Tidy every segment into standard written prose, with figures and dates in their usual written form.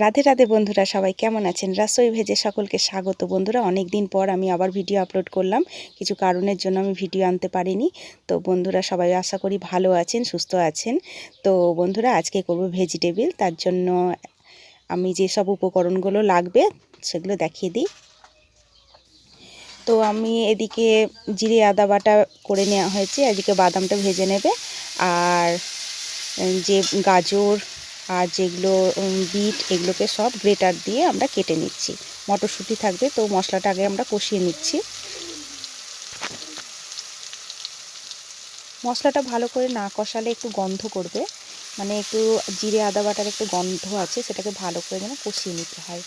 রাধে রাধে বন্ধুরা, সবাই কেমন আছেন? রাসোই ভেজে সকলকে স্বাগত। বন্ধুরা, অনেক দিন পর আমি আবার ভিডিও আপলোড করলাম। কিছু কারণের জন্য আমি ভিডিও আনতে পারিনি। তো বন্ধুরা, সবাই আশা করি ভালো আছেন, সুস্থ আছেন। তো বন্ধুরা, আজকে করব ভেজিটেবিল। তার জন্য আমি যেসব উপকরণগুলো লাগবে সেগুলো দেখিয়ে দিই। তো আমি এদিকে জিরে আদা বাটা করে নেওয়া হয়েছে, এদিকে বাদামটা ভেজে নেবে। আর যে গাজর আর যেগুলো বিট, এগুলোকে সব গ্রেটার দিয়ে আমরা কেটে নিচ্ছি। মটরশুঁটি থাকবে, তো মশলাটা আগে আমরা কষিয়ে নিচ্ছি। মশলাটা ভালো করে না কষালে একটু গন্ধ করবে, মানে একটু জিরে আদা বাটার একটু গন্ধ আছে, সেটাকে ভালো করে যেন কষিয়ে নিতে হয়।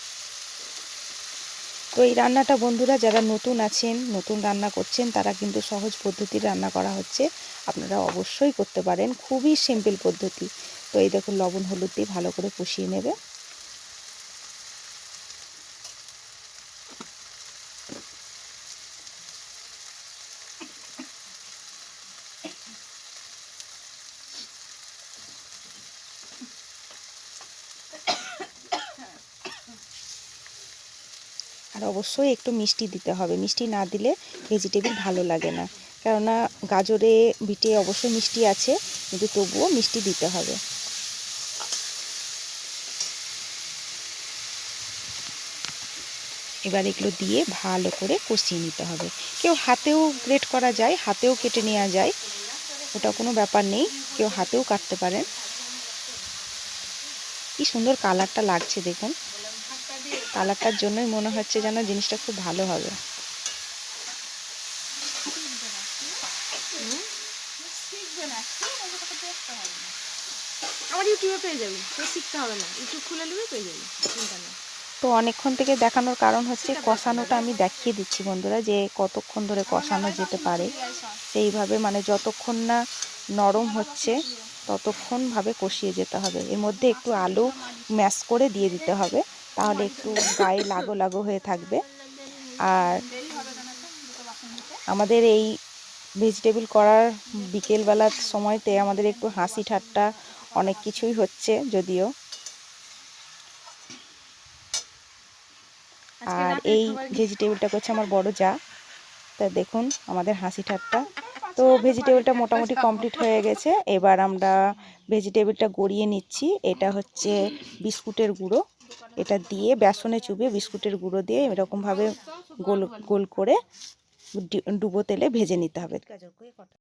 তো এই রান্নাটা বন্ধুরা, যারা নতুন আছেন, নতুন রান্না করছেন, তারা কিন্তু সহজ পদ্ধতির রান্না করা হচ্ছে, আপনারা অবশ্যই করতে পারেন। খুবই সিম্পল পদ্ধতি। তো এই দেখুন, লবণ হলুদ দিয়ে ভালো করে কষিয়ে নেবে। আর অবশ্যই একটু মিষ্টি দিতে হবে, মিষ্টি না দিলে ভেজিটেবিল ভালো লাগে না। কেননা গাজরে বিটে অবশ্যই মিষ্টি আছে, কিন্তু তবুও মিষ্টি দিতে হবে। এবার এগুলো দিয়ে ভালো করে কষিয়ে নিতে হবে। কেউ হাতেও গ্রেট করা যায়, হাতেও কেটে নেওয়া যায়, ওটা কোনো ব্যাপার নেই, কেউ হাতেও কাটতে পারেন। কি সুন্দর কালারটা লাগছে দেখুন, কালারটার জন্যই মনে হচ্ছে যেন জিনিসটা খুব ভালো হবে। আমার ইউটিউবে পেয়ে যাবি, তোর শিখতে হবে না, ইউটিউব খুলে নেবে পেয়ে যাবি, চিন্তা নেই। তো অনেকক্ষণ থেকে দেখানোর কারণ হচ্ছে কষানোটা আমি দেখিয়ে দিচ্ছি বন্ধুরা, যে কতক্ষণ ধরে কষানো যেতে পারে। সেইভাবে মানে যতক্ষণ না নরম হচ্ছে ততক্ষণ ভাবে কষিয়ে যেতে হবে। এর মধ্যে একটু আলু ম্যাশ করে দিয়ে দিতে হবে, তাহলে একটু গায়ে লাগো লাগো হয়ে থাকবে। আর আমাদের এই ভেজিটেবিল করার বিকেলবেলার সময়তে আমাদের একটু হাসি ঠাট্টা অনেক কিছুই হচ্ছে যদিও। আর এই ভেজিটেবিলটা করছে আমার বড় যা। তা দেখুন আমাদের হাসি ঠাট্টা। তো ভেজিটেবিলটা মোটামুটি কমপ্লিট হয়ে গেছে। এবার আমরা ভেজিটেবিলটা গড়িয়ে নিচ্ছি। এটা হচ্ছে বিস্কুটের গুঁড়ো, এটা দিয়ে বেসনে চুবিয়ে বিস্কুটের গুঁড়ো দিয়ে এরকমভাবে গোল গোল করে ডুবো তেলে ভেজে নিতে হবে।